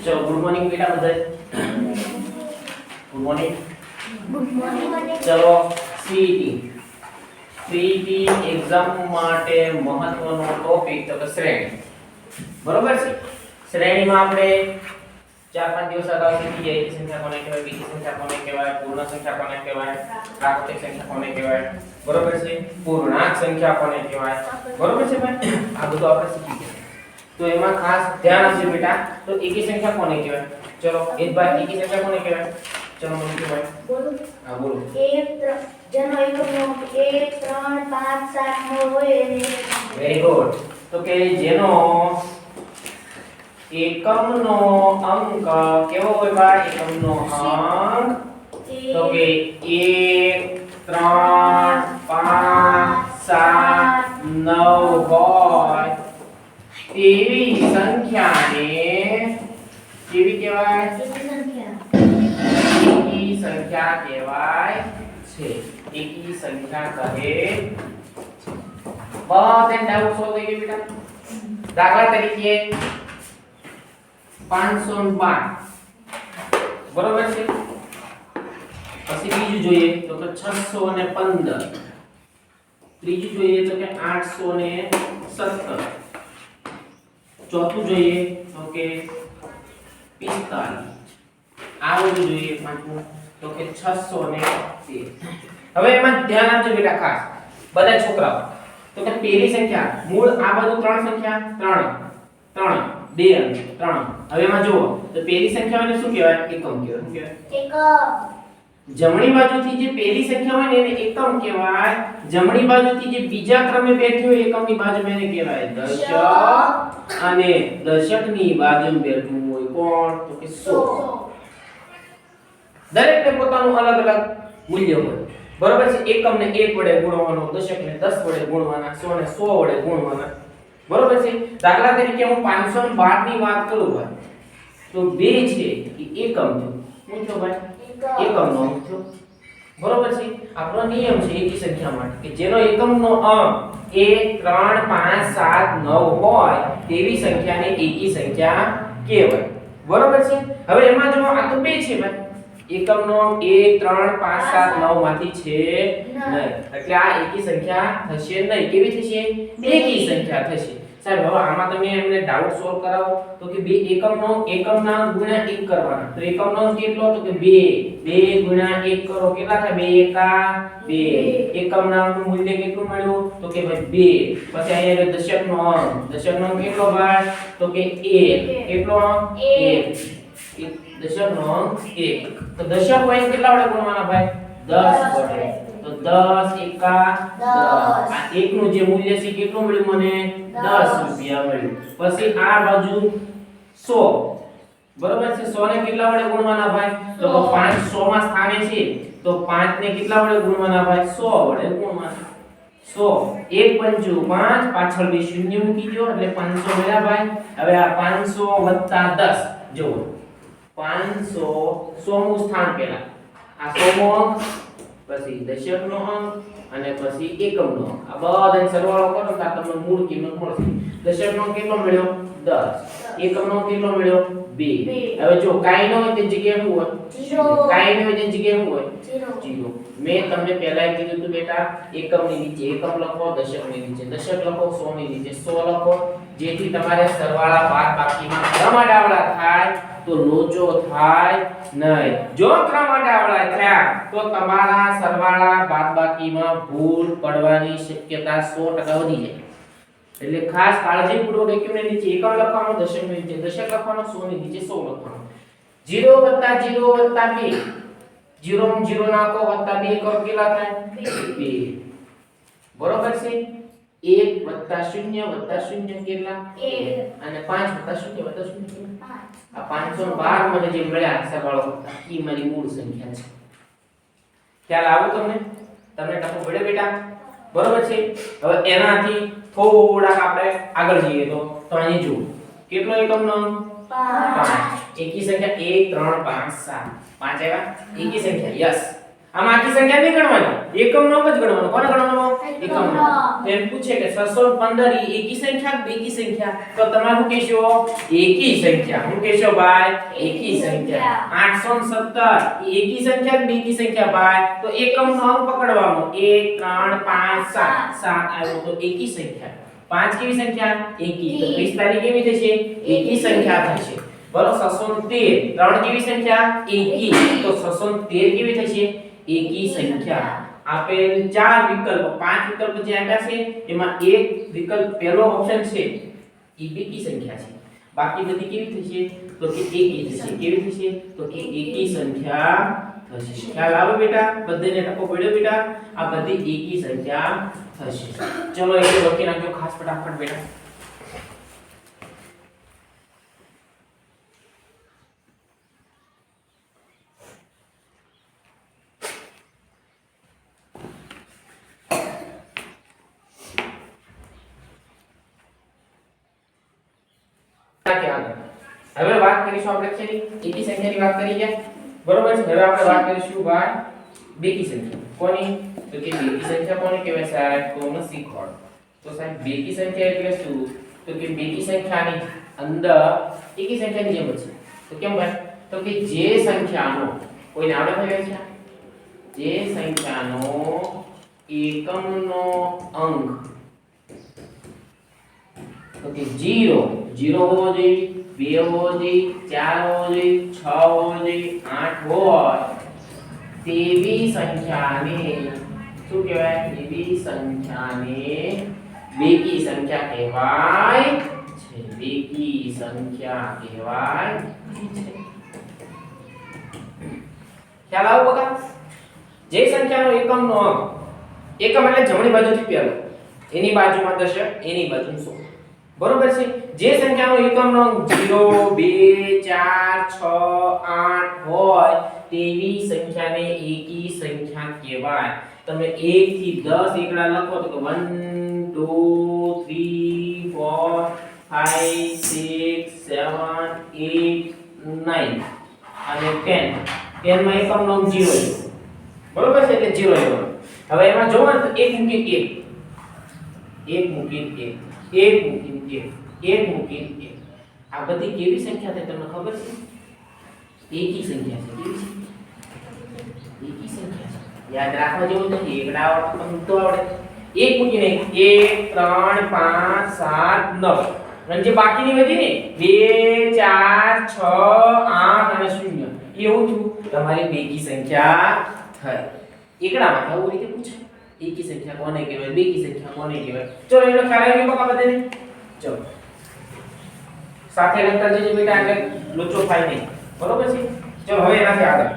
चलो good morning बेटा बधाई गुड मॉर्निंग चलो सीईटी सीईटी एग्जाम માટે મહત્વનો ટોપિક તો કે શ્રેણી બરોબર છે શ્રેણીમાં આપણે 4-5 દિવસ અગાઉ શીખી જાય કે સંખ્યા કોને કહેવાય બીજી સંખ્યા કોને કહેવાય પૂર્ણ સંખ્યા કોને કહેવાય પ્રાકૃતિક સંખ્યા કોને કહેવાય બરોબર છે પૂર્ણાંક સંખ્યા કોને કહેવાય બરોબર છે ભાઈ આ બધું આપણે શીખી ગયા तो एમાં ખાસ ધ્યાન આપજો બેટા તો એકી સંખ્યા કોને કહેવાય ચલો એક ભાઈ એકી સંખ્યા કોને કહેવાય ચલો મને કહેવાય બોલો હા બોલો 1 જેનો એકમનો 1 3 5 7 9 હોય એને વેરી ગુડ તો કે જેનો એકમનો અંક કેવો હોય ભાઈ એકમનો અંક તો કે 1 3 5 7 9 હોય તેવી સંખ્યાને કેવી કહેવાય એકી સંખ્યા કહેવાય છે એકી સંખ્યા કહે બસ એન્ડ ડાઉટ સોલ્વ થઈ ગયું બેટા દાખલા તરીકે 512 બરોબર છે પછી બીજું જોઈએ તો કે 615 ત્રીજું જોઈએ તો કે 817 चौथुं જોઈએ તો કે 45 આ બધું જોઈએ પાંચમું તો કે 613 હવે એમાં ધ્યાન આપજો બેટા ખાસ બધા છોકરાઓ તો કે પહેલી સંખ્યા મૂળ આ બધું ત્રણ સંખ્યા 3 2 અને 3 હવે એમાં જુઓ તો પહેલી સંખ્યાને શું કહેવાય એકમ કહેવાય શું કહેવાય એકમ જમણી બાજુથી જે પહેલી સંખ્યા હોય ને એને એકમ કહેવાય જમણી બાજુથી જે બીજા ક્રમે બેઠી હોય એકમની બાજુમાં એને કહેવાય દશક અને દશકની બાજુમાં બેઠું હોય કોણ તો કે 100 દરેકને પોતાનું અલગ અલગ મૂલ્ય હોય બરોબર છે એકમને 1 વડે ગુણવાનો દશકને 10 વડે ગુણવાના 100 ને 100 વડે ગુણવાના બરોબર છે દાખલા તરીકે હું 512 ની વાત કરું ભાઈ તો 2 છે એ એકમ છે શું થયો ભાઈ એકમનો અંક થયો બરોબર છે આપણો નિયમ છે એકી સંખ્યા માટે કે જેનો એકમનો અંક 1 3 5 7 9 હોય તેવી સંખ્યાને એકી સંખ્યા કહેવાય બરોબર છે હવે એમાં જો આ તો 2 છે ભાઈ એકમનો અંક 1 3 5 7 9 માંથી છે નહીં એટલે આ એકી સંખ્યા થશે નહીં કેવી થશે એકી સંખ્યા થશે સાહેબ હવે આમાં તમે એમને ડાઉટ સોલ્વ કરાવો તો કે બે એકમના ગુણ્યા 1 કરવાના તો એકમનો અંક કેટલો તો કે 2 ગુણ્યા 1 કરો કેટલા થાય 2 એકા 2 એકમના અંકનું મૂલ્ય કેટલું મળ્યું તો કે ભાઈ 2 પછી અહીંયા દશકનો અંક કેટલો ભાઈ તો કે 1 કેટલો અંક 1 દશકનો અંક 1 તો દશક હોય કેટલા વડે ગુણવાના ભાઈ 10 વડે તો 10 એકા 10 આ 1 નું જે મૂલ્ય છે કેટલું મળ્યું મને 10 રૂપિયા મળ્યું પછી આ બાજુ 100 બરોબર છે 100 ને કેટલા વડે ગુણવાના ભાઈ તો 5 100 માં સ્થાને છે તો 5 ને કેટલા વડે ગુણવાના ભાઈ 100 વડે ગુણવાના 100 1 5 5 પાછળ બે શૂન્ય મૂકી દો એટલે 500 મળ્યા ભાઈ હવે આ 500 10 જુઓ 500 100 નું સ્થાન પહેલા આ 100 મો અંક પછી દશકનો અંક અને પછી એકમનો અંક આ બધાનો સરવાળો કરો તો તમને મૂળ કિંમત મળશે દશકનો અંક કેટલો મળ્યો 10 એકમનો અંક કેટલો મળ્યો 2 હવે જો કાઈ ન હોય તે જગ્યાએ શું હોય 0 કાઈ ન હોય તે જગ્યાએ શું હોય 0 મેં તમને પહેલા કીધું હતું બેટા એકમની નીચે એકમ લખો દશકની નીચે દશક લખો 100 ની નીચે 100 લખો જેથી તમારે સરવાળા બાદબાકીમાં ક્રમઆડાવડા થાય તો લોચો થાય નહીં જો ક્રમઆડાવડા થયા તો તમારા સરવાળા બાદબાકીમાં ભૂલ પડવાની શક્યતા 100% વધી જાય એટલે ખાસ કાળજીપૂર્વક એકમની નીચે એકમ લખવાનો દશકની નીચે દશક લખવાનો 100 ની નીચે 100 લખવાનો 0 + 0 + 2 0 માં 0 નાખો વત્તા 2 કરો કેટલા થાય 2 બરોબર છે 1 + 0 + 0 કેટલા 1 અને 5 + 0 + 0 આ 512 મને જે મળ્યા સરવાળો ઈ મારી મૂળ સંખ્યા છે ખ્યાલ આવો તમને ટકો પડે બેટા બરોબર છે હવે એનાથી થોડાક આપણે આગળ જઈએ તો અહીં જુઓ કેટલો એકમનો 5 એકી સંખ્યા 1 3 5 7 5 આવ્યા એકી સંખ્યા યસ આમાં આખી સંખ્યા નહીં ગણવાની, એકમનો જ ગણવાનો. કોને ગણવાનો? એકમનો. એમ પૂછે કે 615 ઈ એકી સંખ્યા કે બેકી સંખ્યા? તો તમારે શું કહેશો? એકી સંખ્યા. શું કહેશો ભાઈ? એકી સંખ્યા. 817 ઈ એકી સંખ્યા કે બેકી સંખ્યા ભાઈ? તો એકમનો અંક પકડવાનો. 1 3 5 7 7 આવ્યો તો એકી સંખ્યા. 5 કેવી સંખ્યા? એકી. તો 45 કેવી થશે? એકી સંખ્યા થશે. બરોબર. 613 3 કેવી સંખ્યા? એકી. તો 613 કેવી થશે? એકી સંખ્યા. આપેલ ચાર વિકલ્પ, પાંચ વિકલ્પ જે આપ્યા છે એમાં એક વિકલ્પ પહેલો ઓપ્શન છે ઈ બેકી સંખ્યા છે. બાકી બધી કેવી થશે? તો કે એકી થશે. કેવી થશે? તો કે એકી સંખ્યા થશે. ખ્યાલ આવે બેટા? બધાને ટકો પડ્યો બેટા? આ બધી એકી સંખ્યા થશે. ચલો એ લખી નાખજો ખાસ ફટાફટ બેટા. હવે વાત કરીશું આપણે છે એકી સંખ્યાની વાત કરી ગયા, બરોબર છે. હવે આપણે વાત કરીશું ભાઈ બેકી સંખ્યા. કોની? તો કે બેકી સંખ્યા કોને કહેવાય સાહેબ? તો મને શીખવાડો. તો સાહેબ બેકી સંખ્યા એટલે શું? તો કે બેકી સંખ્યાની અંદર એકી સંખ્યાની જેમ છે. તો કેમ ભાઈ? તો કે જે સંખ્યાનો કોઈને આવડે ભાઈ છે? જે સંખ્યાનો એકમનો અંક તો કે 0 હોવો જોઈએ, 2 હોવો જોઈએ, 4 હોવો જોઈએ, 6 હોવો જોઈએ, 8 હોય તેવી સંખ્યાને શું કહેવાય? એવી સંખ્યાને બેકી સંખ્યા કહેવાય છે. બેકી સંખ્યા કહેવાય છે. ખ્યાલ આવો બકા? જે સંખ્યાનો એકમનો અંક, એકમ એટલે જમણી બાજુથી પહેલો, એની બાજુમાં દશક, એની બાજુમાં 100. બરોબર છે. જે સંખ્યાનો એકમનો અંક 0 2 4 6 8 હોય તેવી સંખ્યાને એકી સંખ્યા કહેવાય. તમે 1 થી 10 એકડા લખો તો 1 2 3 4 5 6 7 8 9 અને 10 માં એકમનો અંક 0 છે. બરોબર છે? એટલે 0 લેવાનો. હવે એમાં જોવો ને તો 1 મૂકી 1 મૂકી 1 મૂકી 1 મૂકી 1. આ બધી કેવી સંખ્યા છે તમને ખબર છે? એકી સંખ્યા છે. કેવી છે? એકી સંખ્યા છે. યાદ રાખવા જેવું નથી. એકડા આવડે તો તમને તો આવડે. 1 મૂકીને 1 3 5 7 9 અને જે બાકીની વધી ને 2 4 6 8 અને 0 એવું થયું તમારી બેકી સંખ્યા થઈ. એકડામાં આવું રીતે પૂછાય. એકી સંખ્યા કોને કહેવાય? બેકી સંખ્યા કોને કહેવાય? ચલો એનો ખ્યાલ આવી ગયો બકા બધાને? ચલો સાથે લખતા જજો બેટા, એટલે લોચો થાય નહીં. બરોબર છે? ચલો હવે એનાથી આગળ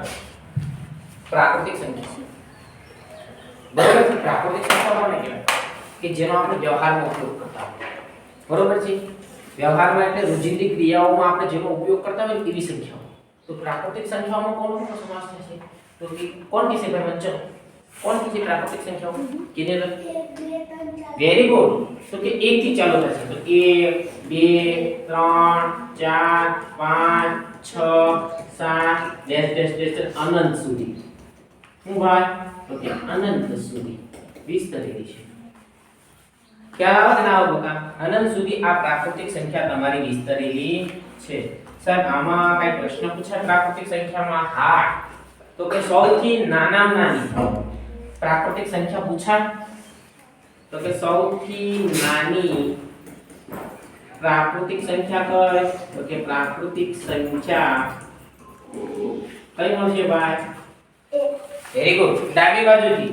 પ્રાકૃતિક સંખ્યા. બરોબર છે? પ્રાકૃતિક સંખ્યા કોને કહેવાય? કે જેનો આપણે વ્યવહારમાં ઉપયોગ કરતા હોય. બરોબર છે? વ્યવહારમાં એટલે રોજિંદી ક્રિયાઓમાં આપણે જેનો ઉપયોગ કરતા હોય એવી સંખ્યાઓ. તો પ્રાકૃતિક સંખ્યાઓમાં કોનો સમાસ થશે? તો કે કોણ કિસે ભાઈ બચ્ચો? कौन सी प्राकृतिक संख्याओं कितने तक? Very good. तो कि 1 થી ચાલુ થશે. તો 1 2 3 4 5 6 7 ડેશ અનંત સુધી. હું ભાઈ? તો કે અનંત સુધી વિસ્તરેલી છે. क्या ना बका? अनंत સુધી આ પ્રાકૃતિક સંખ્યા તમારી વિસ્તરેલી છે. સાહેબ આમાં કઈ પ્રશ્ન પૂછાય પ્રાકૃતિક સંખ્યામાં? હા. તો કે સૌથી નાનામાં નાની प्राकृतिक संख्या पूछा तो के सौથી नानी प्राकृतिक संख्या कई? तो के प्राकृतिक संख्या कई મળશે ભાઈ? Very good. ડાબી બાજુથી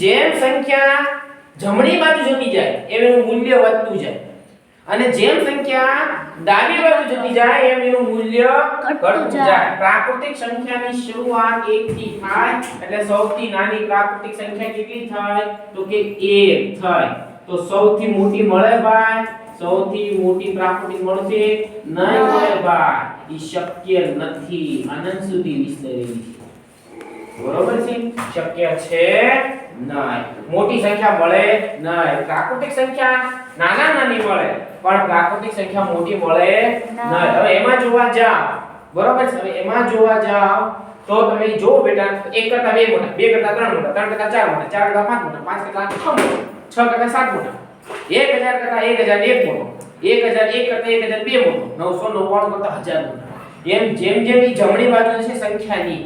જેમ સંખ્યા જમણી બાજુ જતી જાય એમ એનું મૂલ્ય વધતું જાય અને જેમ સંખ્યા ડાબી બાજુ જતી જાય એમ એનું મૂલ્ય ઘટતું જાય. પ્રાકૃતિક સંખ્યાની શરૂઆત 1 થી થાય એટલે સૌથી નાની પ્રાકૃતિક સંખ્યા કેટલી થાય? તો કે 1 થાય. તો સૌથી મોટી મળે ભાઈ? સૌથી મોટી પ્રાકૃતિક મળશે નહીં મળે ભાઈ. ઈ શક્ય નથી. અનંત સુધી વિસ્તરેલી છે. બરોબર છે? શક્ય છે નહીં. મોટી સંખ્યા મળે નહીં. પ્રાકૃતિક સંખ્યા નાની મળે પણ પ્રાકૃતિક સંખ્યા મોટી મળે નહીં. હવે એમાં જોવા જાવ, બરોબર છે? હવે એમાં જોવા જાવ તો તો તમે જો બેટા 1 કરતા 2 મોટા, 2 કરતા 3 મોટા, 3 કરતા 4 મોટા, 4 કરતા 5 મોટા, 5 કરતા 6 મોટા, 6 કરતા 7 મોટા, 1000 કરતા 1001 મોટો, 1001 કરતા 1002 મોટો, 999 કરતા 1000 મોટો. એમ જેમ જેમ ઈ જમણી બાજુ છે સંખ્યાની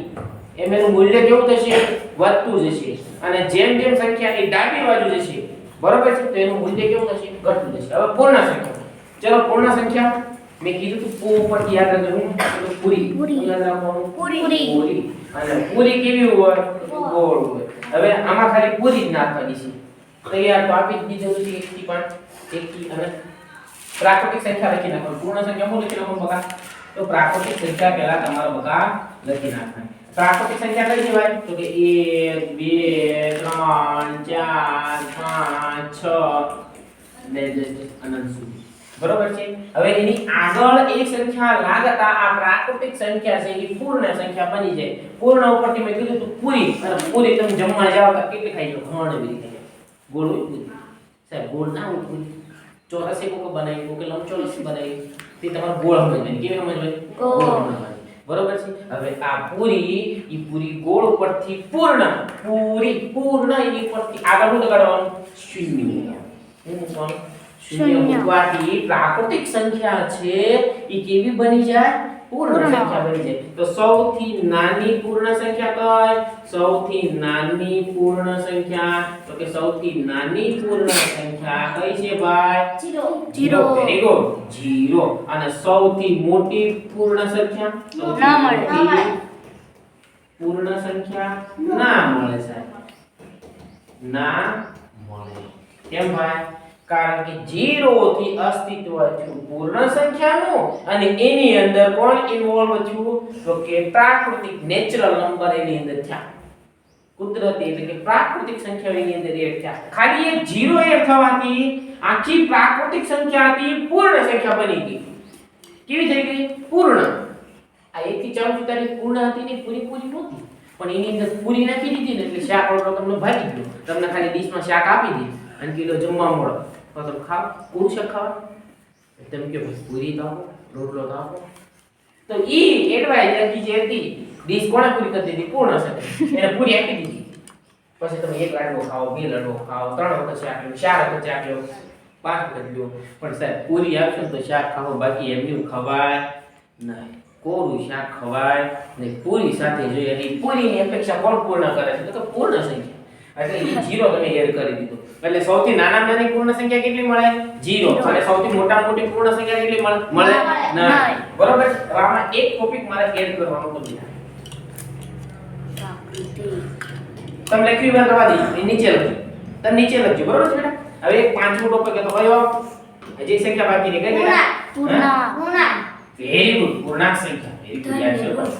એમ એનું મૂલ્ય કેવું થશે? વધતું જશે. અને જેમ જેમ સંખ્યાની ડાબી બાજુ જશે બરોબર છે તો એનું મૂલ્ય કેવું થશે? ઘટતું જશે. હવે પૂર્ણ સંખ્યા. ચલો પૂર્ણ સંખ્યા મેં કીધું તું પૂ ઉપર યાદ રાખજો હું તો પૂરી યાદ રાખવાનું પૂરી. અને પૂરી કેવી હોય? ગોળ હોય. હવે આમાં ખાલી પૂરી જ નાખવાની છે. તૈયાર તો આપી જ દીધું છે 1 થી 5 1 થી અને પ્રાકૃતિક સંખ્યા લખી નાખવાનું. પૂર્ણ સંખ્યા હું લખી નાખવાનું બકા? તો પ્રાકૃતિક સંખ્યા પહેલા તમારો બકા લખી નાખવાની. પ્રાકૃતિક સંખ્યા કઈ કહેવાય? તો કે 1 2 3 4 5 6 અનંત સુધી. બરોબર છે. હવે એની આગળ એક સંખ્યા લાગતા આ પ્રાકૃતિક સંખ્યા છે એ પૂર્ણ સંખ્યા બની જાય. પૂર્ણ ઉપરથી મેં કીધું તો પૂરી અને પૂરી તમે જમવા જાવ તો કેટલી ખાઈ જાવ? ઘણી બધી ખાઈ જાવ. ગોળ હોય પૂરી. સાહેબ ગોળ ના હોય પૂરી. ચોરસ એક કો બનાવી કે લંબચોરસ બનાવી તે તમારે ગોળ સમજવાની. કેવી સમજવાની? ગોળ સમજવાની. બરોબર છે. હવે આ પૂરી ઈ પૂરી ગોળ ઉપરથી પૂર્ણ પૂર્ણ એની ઉપરથી આગળ શું લગાડવાનું? શૂન્ય. શું મૂકવાનું? શૂન્ય મૂકવાથી પ્રાકૃતિક સંખ્યા છે ઈ કેવી બની જાય? પૂર્ણ સંખ્યા બની જાય. તો સૌથી નાની પૂર્ણ સંખ્યા કઈ? સૌથી નાની પૂર્ણ સંખ્યા તો કે સૌથી નાની પૂર્ણ સંખ્યા કઈ છે ભાઈ? 0. Very good. 0. અને સૌથી મોટી પૂર્ણ સંખ્યા? ના મળે. પૂર્ણ સંખ્યા ના મળે સાહેબ. ના મળે. કેમ ભાઈ? કારણ કે 0 થી અસ્તિત્વ થયું પૂર્ણ સંખ્યાનું અને એની અંદર કોણ ઇન્વોલ્વ થયું? તો કે પ્રાકૃતિક નેચરલ નંબર એની અંદર થયા. કુદરતી એટલે કે પ્રાકૃતિક સંખ્યાઓ એની અંદર એડ થયા. ખાલી એક 0 એડ થવાથી આખી પ્રાકૃતિક સંખ્યા હતી પૂર્ણ સંખ્યા બની ગઈ. કેવી થઈ ગઈ? પૂર્ણ. આ 1 થી 4 સુધીની પૂર્ણ હતી ને પૂરી નહોતી. પણ એની અંદર પૂરી નાખી દીધી ને એટલે શાક ઓર્ડર તમને ભાગી ગયો. તમને ખાલી ડીશમાં શાક આપી દીધું અને કિલો જમવા મળો તો તમે ખાવ. પૂરું શાક ખાવા તમે કે પૂરી તો આપો, રોટલો તો આપો. તો ઈ એડવાઇસ હતી જે હતી ડીશ કોણે પૂરી કરી દીધી? પૂર્ણ સંખ્યા. એને પૂરી આપી દીધી. પછી તમે 1 લાડવો ખાઓ, 2 લાડવો ખાઓ, 3 વખત શાક લો, 4 વખત શાક લો, 5 વખત લો. પણ સાહેબ પૂરી આપશો તો શાક ખાઓ, બાકી એમનું ખવાય નહીં. કોરું શાક ખવાય ને પૂરી સાથે જોઈએ. અને પૂરીની અપેક્ષા કોણ પૂર્ણ કરે છે? તો પૂર્ણ સંખ્યા. એટલે ઈ 0 તમે એડ કરી દીધો. એટલે સૌથી નાનામાં નાની પૂર્ણ સંખ્યા કેટલી મળે? 0. અને સૌથી મોટામાં મોટી પૂર્ણ સંખ્યા કેટલી મળે? નહીં. બરોબર છે. હવે આમાં એક ટોપિક મારે એડ કરવાનો હતો બીજા. તમે લખ્યું મેં રવા દીધું. નીચે લખજો. તમે નીચે લખજો. બરોબર છે બેટા? હવે એક પાંચમો ટોપિક હતો કયો? હજી સંખ્યા બાકી રહી ગઈ બેટા? પૂર્ણાંક. Very good. પૂર્ણાંક સંખ્યા. Very good. યાદ છે બસ.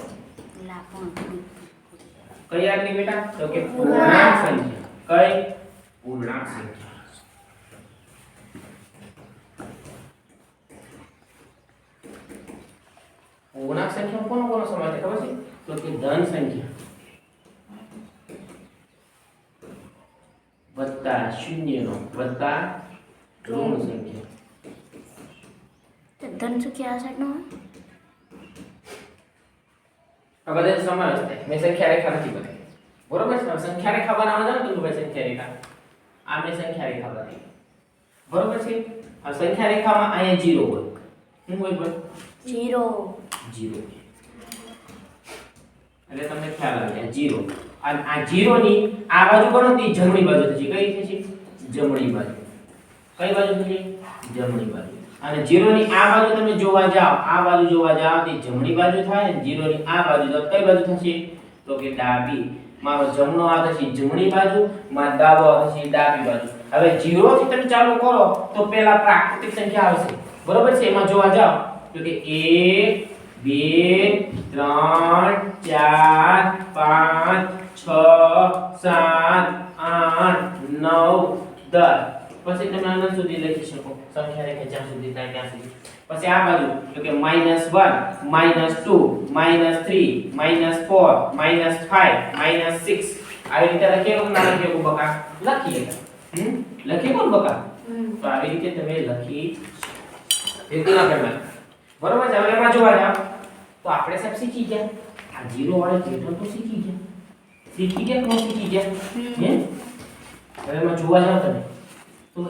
કઈ યાદ નહીં બેટા? તો કે પૂર્ણાંક સંખ્યા. કઈ? પૂર્ણાંક સંખ્યા. પૂર્ણાંક સંખ્યા કોનો સમાસ છે ખબર છે? તો કે ધન સંખ્યા વત્તા શૂન્યનો વત્તા ઋણ સંખ્યા. ધન સંખ્યા આ સાઈડ નો આ બધા સમાવેશ થાય. મેં સંખ્યા રેખા નથી બનાવી. બરોબર છે? સંખ્યા રેખા બનાવવા જાવ તો ભાઈ સંખ્યા રેખા આ મેં સંખ્યા રેખા બનાવી. બરોબર છે? આ સંખ્યા રેખામાં અહીંયા 0 હોય. શું હોય ભાઈ? 0. એટલે તમને ખ્યાલ આવે 0. અને આ 0 ની આ બાજુ કોણ હતી? જમણી બાજુ થશે. કઈ થશે? જમણી બાજુ. કઈ બાજુ થશે? જમણી બાજુ. અને 0 ની આ બાજુ તમે જોવા જાવ, આ બાજુ જોવા જાવ તો જમણી બાજુ થાય. 0 ની આ બાજુ તો કઈ બાજુ થશે? તો કે ડાબી. મારો જમણો આ થશે જમણી બાજુ, મારો ડાબો આ થશે ડાબી બાજુ. હવે 0 થી તમે ચાલુ કરો તો પહેલા પ્રાકૃતિક સંખ્યા આવશે. બરોબર છે? એમાં જોવા જાવ તો કે 1 2 3 4 5 6 7 8 9 10. પછી તમે આના સુધી લખી શકો. સંખ્યા રેખા જ્યાં સુધી થાય ત્યાં સુધી. પછી આ બાજુ તો કે -1 -2 -3 -4 -5 -6 આવી રીતે લખેલું ના લખેલું બકા? લખીએ. લખી કોણ બકા? તો આવી રીતે તમે લખી એક ના કરવાના. બરોબર છે? હવે એમાં જોવા જાવ તો આપણે સાહેબ શીખી ગયા. આ 0 વાળા પેટર્ન તો શીખી ગયા કે ન શીખી ગયા હે હવે એમાં જોવા જાવ તમે તો 1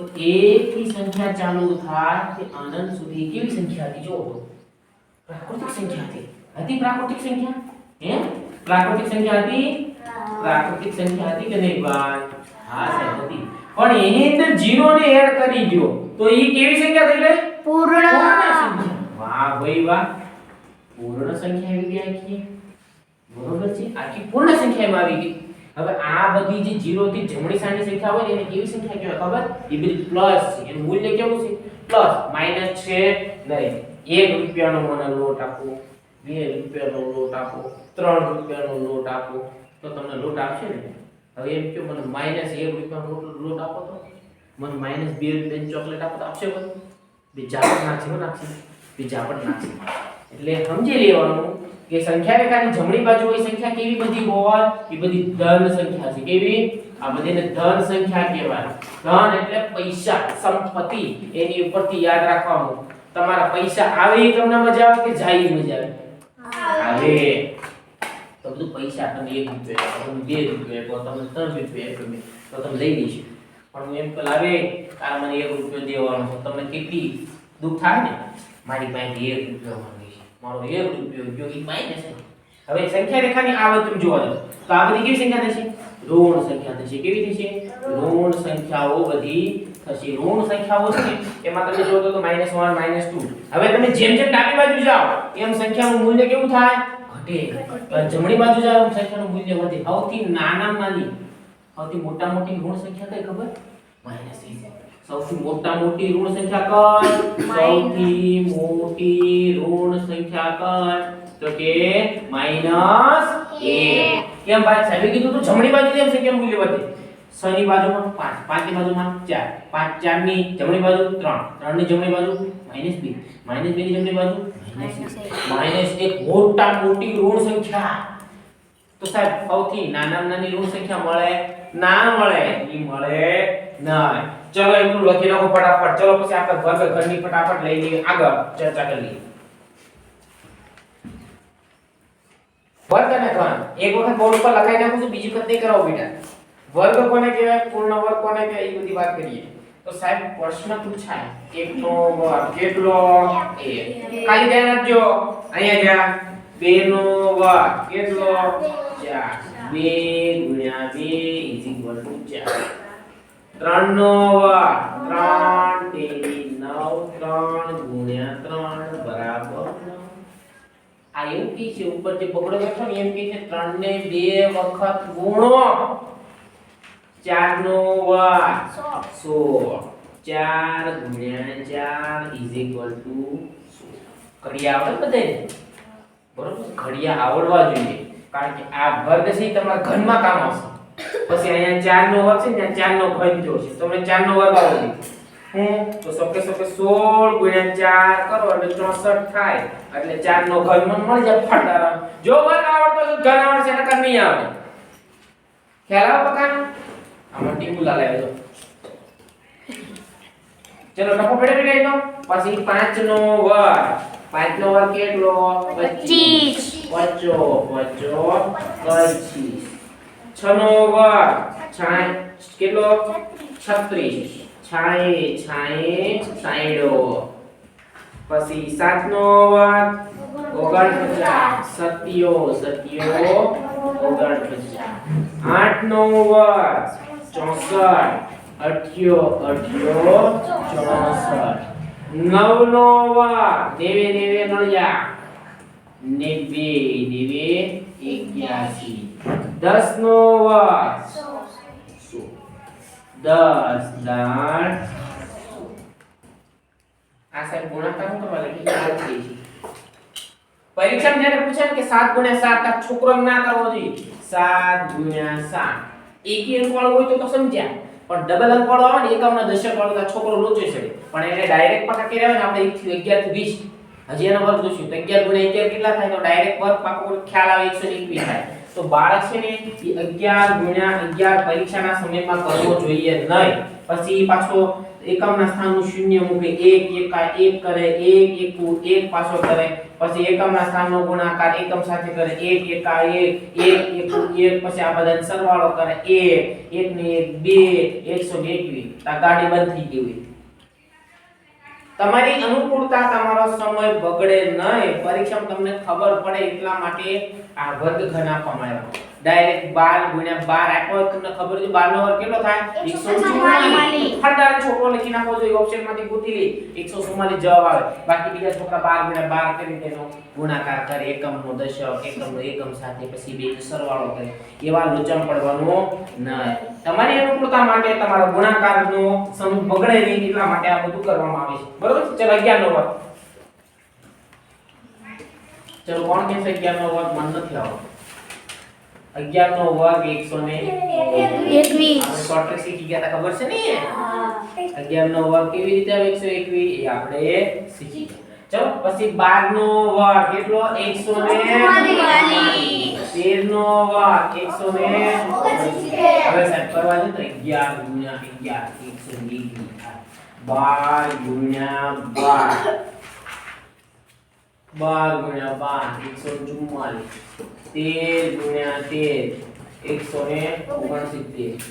થી સંખ્યા ચાલુ થાય તે અનંત સુધી કેવી સંખ્યા હતી જોવો તો પ્રાકૃતિક સંખ્યા હતી પ્રાકૃતિક સંખ્યા હે પ્રાકૃતિક સંખ્યા હતી પ્રાકૃતિક સંખ્યા હતી કે નહીં ભાઈ હા સાહેબ હતી પણ એની અંદર 0 ને એડ કરી દો તો એ કેવી સંખ્યા થઈ ગઈ પૂર્ણ સંખ્યા વાહ ભાઈ વાહ પૂર્ણ સંખ્યા આવી ગઈ આખી બરોબર છે આખી પૂર્ણ સંખ્યામાં આવી ગઈ હવે આ બધી જે 0 થી જમણી સાઈડની સંખ્યા હોય ને એને કેવી સંખ્યા કહેવાય ખબર એ બધી પ્લસ છે એનું મૂલ્ય કેવું છે પ્લસ માઈનસ છે નહીં 1 રૂપિયાનો મને લોટ આપો 2 રૂપિયાનો લોટ આપો 3 રૂપિયાનો લોટ આપો તો તમને લોટ આપશે ને હવે એમ કે મને -1 રૂપિયાનો લોટ આપો તો મને -2 રૂપિયાની ચોકલેટ આપો તો આપશે બધું બીજા પણ નાખશે બીજા પણ નાખશે એટલે સમજી લેવાનું કે સંખ્યા રેખાની જમણી બાજુ હોય સંખ્યા કેવી બધી હોય એ બધી ધન સંખ્યા છે કેવી આ બધીને ધન સંખ્યા કહેવાય ધન એટલે પૈસા સંપત્તિ એની ઉપરથી યાદ રાખવાનું તમારા પૈસા આવે એ તમને મજા આવે કે જાય એ મજા આવે તો બધું પૈસા તમે 1 રૂપિયા તમે 2 રૂપિયા તમે 3 રૂપિયા તો તમે લઈ લેશો પણ હું એમ કહું લાવે આ મને 1 રૂપિયો દેવાનો છે તમને કેટલી દુઃખ થાય ને મારી પાસે 1 રૂપિયો માંગે છે મારો 1 રૂપિયો ગયો એ માઈનસ છે હવે સંખ્યા રેખાની આવત તમે જોવા જાવ તો આ બધી કેવી સંખ્યા થશે ઋણ સંખ્યા થશે કેવી થશે ઋણ સંખ્યાઓ બધી થશે ઋણ સંખ્યાઓ છે એમાં તમે જોજો તો -1 -2 હવે તમે જેમ જેમ ડાબી બાજુ જાઓ એમ સંખ્યાનું મૂલ્ય કેવું થાય ઘટે જમણી બાજુ જાઓ સંખ્યાનું મૂલ્ય વધે સૌથી નાનામાં નાની સૌથી મોટી ઋણ સંખ્યા કઈ ખબર -1 સૌથી મોટી ઋણ સંખ્યા કઈ સૌથી મોટી ઋણ સંખ્યા કઈ તો કે -1 કેમ ભાઈ સાહેબે કીધું તો જમણી બાજુ જેમ સંખ્યાનું મૂલ્ય વધે 6 ની બાજુમાં 5 5 ની બાજુમાં 4 5 4 ની જમણી બાજુ 3 3 ની જમણી બાજુ -2 -2 ની જમણી બાજુ -1 મોટી ઋણ સંખ્યા તો સાહેબ સૌથી નાનામાં નાની ઋણ સંખ્યા મળે ના મળે ઈ મળે નહીં ચલો એટલું લખી નાખો ફટાફટ ચલો પછી આપણે વર્ગ ઘરની ફટાફટ લઈ લઈએ આગળ ચર્ચા કરી લઈએ વર્ગ અને ઘન એક વખત બોર્ડ પર લખાઈ નાખું છું બીજી વખત નહીં કરાવો બેટા વર્ગ કોને કહેવાય પૂર્ણ વર્ગ કોને કહેવાય એ બધી વાત કરીએ તો સાહેબ પ્રશ્ન પૂછાય 1 નો વર્ગ કેટલો 1 ખાલી ધ્યાન આપજો અહીંયા જા 2 નો વર્ગ કેટલો 4 2 ગુણ્યા 2 4 3 નો વર્ગ 3 તેરી 9 3 ગુણ્યા 3 બરાબર 9 આ એવું કી છે ઉપર જે બગડો લખો ને એમ કી છે 3 ને 2 વખત ગુણો 4 નો વર્ગ 16 4 ગુણ્યા 4 16 ઘડિયા આવડે બધાને બરોબર ઘડિયા આવડવા જોઈએ કારણ કે આ વર્ગ છે તમારા ઘનમાં કામ આવશે પછી અહીંયા 4 નો વર્ગ છે ને 4 નો ઘન જો છે તો મને 4 નો વર્ગ આવડે તો સોકે 16 ગુણ્યા 4 કરો એટલે 64 થાય એટલે 4 નો ઘન મને મળી જાય ફટારા જો વર્ગ આવડતો તો ઘન આવડશે નકર નહીં આવડે ખ્યાલ આવે પકા આમાં ટીંગુલા લાવ્યો ચલો ટપો પેડે પેડે નો પછી 5 નો વર્ગ 5 નો વર્ગ કેટલો 25 6 નો વર્ગ 6 કેટલો 36 6 પછી 7 નો વર્ગ 49 7 49 8 નો વર્ગ 64 64 9 નો વર્ગ 90 81 10 નો વર્ગ 10 આ સાહેબ ગુણાકાર શું કરવા લાગી પરીક્ષામાં જ્યારે પૂછે કે 7 ગુણ્યા 7 આ છોકરો ના કરવો જોઈએ 7 ગુણ્યા 7 એકી અંક વાળો હોય તો સમજ્યા પણ ડબલ અંક વાળો આવે ને એકમના દશક વાળો તો છોકરો લોચી શકે પણ એને ડાયરેક્ટ પાકા કર્યા હોય ને આપણે 1 થી 11 થી 20 હજી એનો વર્ગ જોશું તો 11 ગુણ્યા 11 કેટલા થાય તો ડાયરેક્ટ વર્ગ પાકો ખ્યાલ આવે 121 થાય તો બાળક છે ને 11 ગુણ્યા 11 પરીક્ષાના સમયમાં કરવો જોઈએ નહીં પછી પાછો એકમના સ્થાનનું શૂન્ય મૂકે 1 એકા 1 કરે 1 એકુ 1 પાછો કરે પછી એકમના સ્થાનનો ગુણાકાર એકમ સાથે કરે 1 એકા 1 1 એકુ 1 પછી આ બધાનો સરવાળો કરે 1 1 ને 1 2 121 આ ગાડી બંધ થઈ ગઈ હોય તમારી અનુકૂળતા તમારો સમય બગડે નહીં પરીક્ષામાં તમને ખબર પડે એટલા માટે આ વર્ગખંડ આપવામાં આવ્યો ડાયરેક્ટ 12 ગુણ્યા 12 આપ્યો તમને ખબર છે 12 નો વર્ગ કેટલો થાય 144 ફટાફટ છોકરો લખી નાખો જો ઓપ્શનમાંથી ગોતી લે 144 જવાબ આવે બાકી બીજા છોકરા 12 ગુણ્યા 12 કરીને તેનો ગુણાકાર કરે એકમનો દશક એકમનો એકમ સાથે પછી બેનો સરવાળો કરે એવા લોચા પડવાનો નહીં તમારી અનુકૂળતા માટે તમારા ગુણાકારનો સમય બગડે નહીં એટલા માટે આ બધું કરવામાં આવે છે બરોબર છે ચલો 11 નો વર્ગ ચલો કોણ કહેશે 11 નો વર્ગ મન નથી આવતો 11 નો વર્ગ 121 આપણે શોર્ટ ટ્રિક શીખી ગયા હતા ખબર છે ને 11 નો વર્ગ કેવી રીતે આવે 121 એ આપણે શીખી ગયા ચલો પછી 12 નો વર્ગ કેટલો 144 13 નો વર્ગ 129 હવે સાહેબ કરવા દે તો 11 ગુણ્યા 11 120 12 ગુણ્યા 12 12 ગુણ્યા 12 144 13 ગુણ્યા 13 169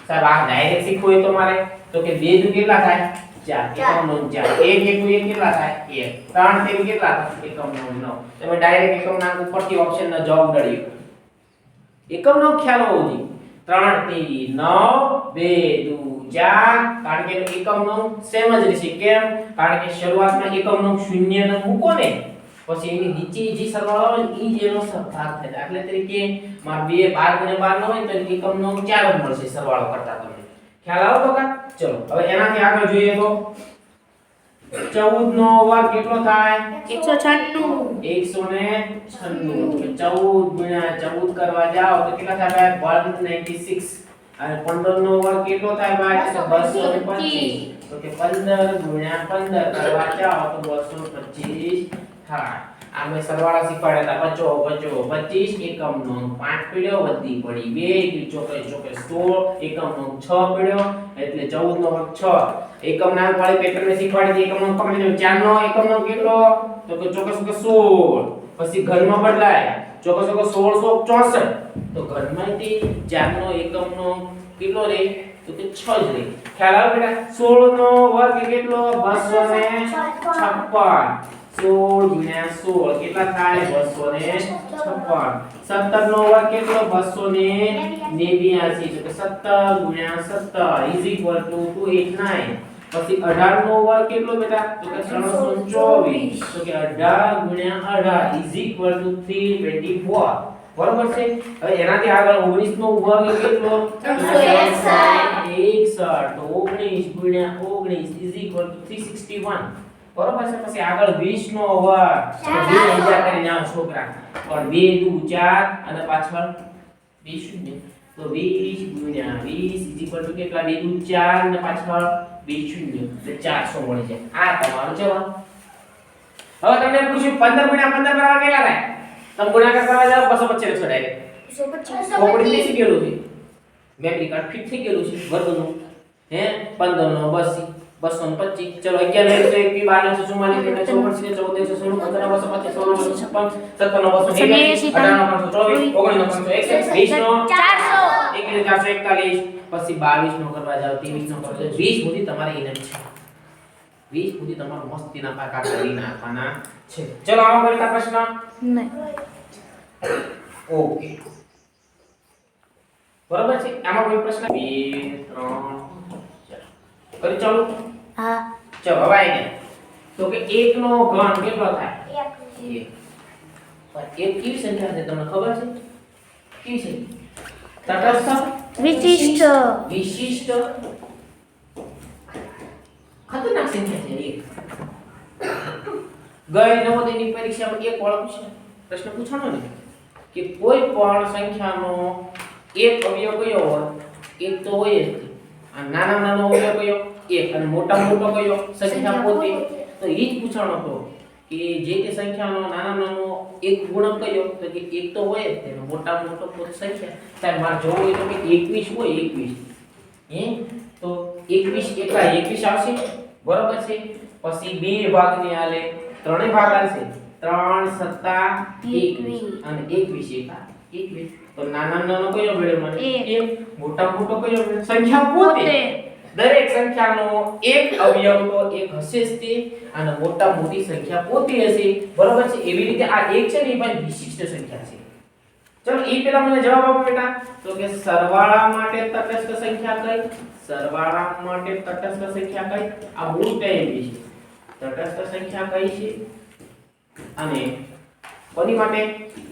સાહેબ આ ડાયરેક્ટ શીખવું હોય તો મારે તો કે 2 દુ કેટલા થાય 4 એકમ નો 4 1 એકુ 1 કેટલા થાય 1 3 3 કેટલા થાય એકમ નો 9 તમે ડાયરેક્ટ એકમ ના ઉપરથી ઓપ્શન નો જવાબ દળ્યો એકમ નો ખ્યાલ હોવો જોઈએ 3 3 9 2 દુ 4 કારણ કે એકમ નો સેમ જ રહેશે કેમ કારણ કે શરૂઆતમાં એકમ નો શૂન્ય ન મૂકો ને પછી એની નીચે જે સરવાળો આવે ને ઈ જ એનો ભાગ થાય દાખલા તરીકે માં 2 12 ગુણ્યા 12 નો હોય તો એકમ નો 4 જ મળશે સરવાળો કરતા તમને ખ્યાલ આવો તો કા ચલો હવે એનાથી આગળ જોઈએ તો 14 નો વર્ગ કેટલો થાય 196 14 ગુણ્યા 14 કરવા જાઓ તો કેટલા થાય ભાઈ 196 અને 15 નો વર્ગ કેટલો થાય ભાઈ 225 તો કે 15 ગુણ્યા 15 કરવા જાઓ તો 225 થાય આ મેં સરવાળા શીખવાડ્યા હતા 25 એકમ નો 5 પડ્યો વધી પડી 2 ચોકે ચોકે 16 એકમ નો 6 પડ્યો એટલે 14 નો વર્ગ 6 એકમ ના વાળી પેટર્ન ને શીખવાડી દી એકમ નો પકડી લો 4 નો એકમ નો કેટલો તો કે ચોકે ચોકે 16 પછી ઘનમાં બદલાય ચોકે ચોકે 1664 તો ઘરમાંથી 4 નો એકમ નો કેટલો રે તો કે 6 જ રે ખ્યાલ આવે બેટા 16 નો વર્ગ કેટલો 256 16 ગુણ્યા 16 કેટલા થાય 256 17 નો વર્ગ કેટલો 289 તો કે 17 ગુણ્યા 17 ઇઝ ઇક્વલ ટુ 289 પછી 18 નો વર્ગ કેટલો બેટા તો કે 324 તો કે 18 ગુણ્યા 18 ઇઝ ઇક્વલ ટુ 324 બરોબર છે હવે એનાથી આગળ 19 નો વર્ગ કેટલો 161 તો 19 ગુણ્યા 19 ઇઝ ઇક્વલ ટુ 361 બરોબર છે પછી આગળ 20 નો વર્ગ તો 2000 કરીને આવો છોકરા પણ 2 દુ 4 અને પાછળ 20 શૂન્ય તો 20 ગુણ્યા 20 = કેટલા 2 દુ 4 અને પાછળ 20 શૂન્ય એટલે 400 મળી જાય આ તમારો જવાબ હવે તમને પૂછ્યું 15 ગુણ્યા 15 બરાબર કેટલા થાય તમે ગુણાકાર કરવા જાવ 225 લખો ડાયરેક્ટ 225 શી ગયેલું છે મેમરી કાર્ડ ફિટ થઈ ગયેલું છે વર્ગનું હે 15 નો 80 225 ચલો 11 નો 121 12 નો 44 13 નો 54 16 નો 17 નો 56 17 નો 256 18 નો 524 19 નો 441 પછી 22 નો કરવા જાવ 23 નો કરવા જાવ 20 સુધી તમારે ઇનફ છે 20 સુધી તમારે મસ્તીના પાકા કરી નાખવાના છે ચલો આવો કોઈ પ્રશ્ન નહીં ઓકે બરાબર છે આમાં કોઈ પ્રશ્ન 2 3 કરી ચાલો હા ચલો હવે આઈને તો કે 1 નો ઘન કેટલો થાય 1 પણ 1 કેવી સંખ્યા છે તમને ખબર છે કેવી છે તટસ્થ વિશિષ્ટ ખતરનાક સંખ્યા છે 1 ગઈ નવોદયની પરીક્ષામાં એક વાળો પ્રશ્ન પૂછાણો ને કે કોઈ પણ સંખ્યાનો એક અવયવ કયો હોય એક તો હોય જ આ નાનો અવયવ કયો એક અને મોટો કયો સંખ્યા પોતે તો એ જ પૂછાણો હતો કે જે તે સંખ્યાનો નાનો એક ગુણક કયો તો કે એક તો હોય જ તેનો મોટો પોતે સંખ્યા સાહેબ મારે જોવું હોય તો કે 21 હોય 21 હે તો 21 એકા 21 આવશે બરોબર છે પછી બે ભાગની આલે ત્રણેય ભાગ આવશે 3 સત્તા 21 અને 21 એકા 21 તો નાના નાનો કયો મળ્યો મને એક મોટા મોટો કયો મળ્યો સંખ્યા પોતે દરેક સંખ્યાનો એક અવયવ તો એક હશે જ તે અને મોટા મોટી સંખ્યા પોતે હશે બરોબર છે એવી રીતે આ એક છે ને એ પણ વિશિષ્ટ સંખ્યા છે ચલો એ પેલા મને જવાબ આપો બેટા તો કે સરવાળા માટે તટસ્થ સંખ્યા કઈ સરવાળા માટે તટસ્થ સંખ્યા કઈ આ મૂળ કહેલી છે તટસ્થ સંખ્યા કઈ છે અને કોની માટે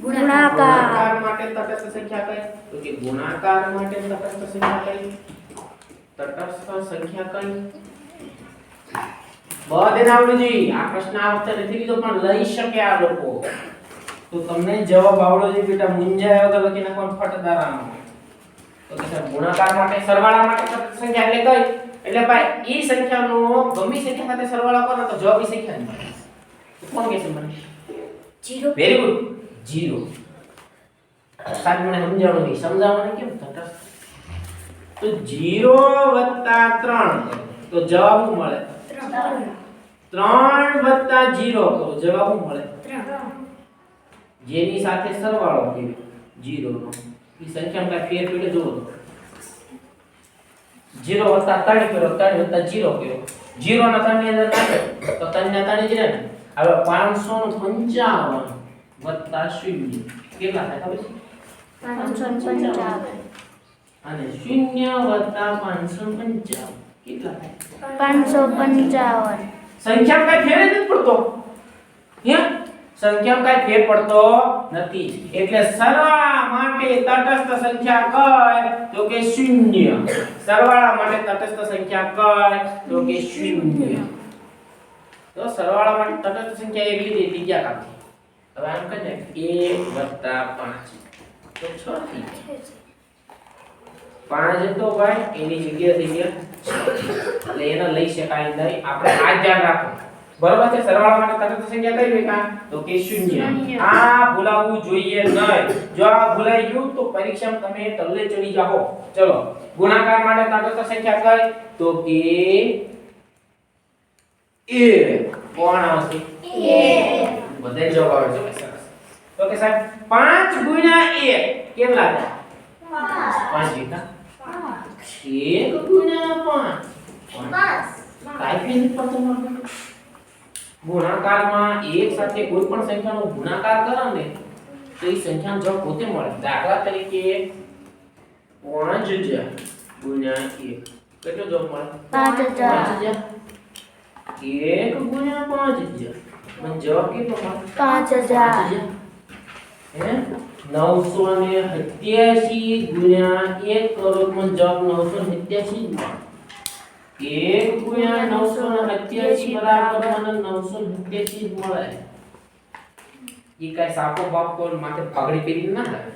ગુણાકાર માટે તટસ્થ સંખ્યા કઈ તો કે ગુણાકાર માટે તટસ્થ સંખ્યા કઈ તટસ્થ સંખ્યા કઈ બધે આવડવું જોઈએ આ પ્રશ્ન આ વખતે નથી લીધો પણ લઈ શકે આ લોકો તો તમને જવાબ આવડો જોઈએ બેટા મુંજાય વગર લખી નાખવાનું ફટદારાનો તો કે સાહેબ ગુણાકાર માટે સરવાળા માટે તટસ્થ સંખ્યા એટલે કઈ એટલે ભાઈ ઈ સંખ્યાનો ગમે સંખ્યા સાથે સરવાળો કરો તો જવાબ ઈ સંખ્યા જ મળે તો કોણ કહેશે મને 0 વેરી ગુડ 0 સાહેબ મને સમજાવવાનું નહીં સમજાવવાનું કેમ તટસ્થ તો 0 + 3 તો જવાબ શું મળે 3 + 0 તો જવાબ શું મળે 3 જેની સાથે સરવાળો કેવી 0 નો ઈ સંખ્યામાં કઈ ફેર પડે જોવો 0 + 3 કર્યો 3 + 0 કર્યો 0 ના 3 ની અંદર નાખો તો 3 ના 3 જ રહે ને હવે 555 + 0 કેટલા થાય ખબર છે 555 અને 0 + 555 કેટલા થાય 555 સંખ્યામાં કઈ ફેર જ નથી પડતો હે સંખ્યામાં કઈ ફેર પડતો નથી એટલે સરવાળા માટે તટસ્થ સંખ્યા કઈ તો કે 0 સરવાળા માટે તટસ્થ સંખ્યા કઈ તો કે 0 તો સરવાળા માટે તટસ્થ સંખ્યા એક લીધી ત્રીજા કામથી હવે આમ કહે 1 + 5 તો 6 થઈ જાય 5 તો ભાઈ એની જગ્યા થઈ ગયા એટલે એને લઈ શકાય નહીં આપણે આ ધ્યાન રાખો બરોબર છે સરવાળા માટે તટસ્થ સંખ્યા કઈ બેટા તો કે 0 આ ભૂલાવવું જોઈએ નહીં જો આ ભૂલાઈ ગયું તો પરીક્ષામાં તમે તલ્લે ચડી જાઓ ચલો ગુણાકાર માટે તટસ્થ સંખ્યા કઈ તો કે એ કોણ આવશે એ બધે જવાબ આવે છે સરસ તો કે સાહેબ 5 * 1 કેટલા થાય 5 બેટા 1 * 5 કાઈ ફેર પડતો નથી ગુણાકારમાં એક સાથે કોઈ પણ સંખ્યાનો ગુણાકાર કરો ને તો એ સંખ્યાનો જવાબ પોતે મળે દાખલા તરીકે 5000 * 1 કેટલો જવાબ મળે 5000 1 * 5000 મને જવાબ કેટલો મળે 5000 હે 987 * 1 કરોડ મને જવાબ 987 મળે 1 * 987 બરાબર મને 987 મળે ઈ કાઈ સાપો બાપો માથે પાઘડી પહેરીને ના આવે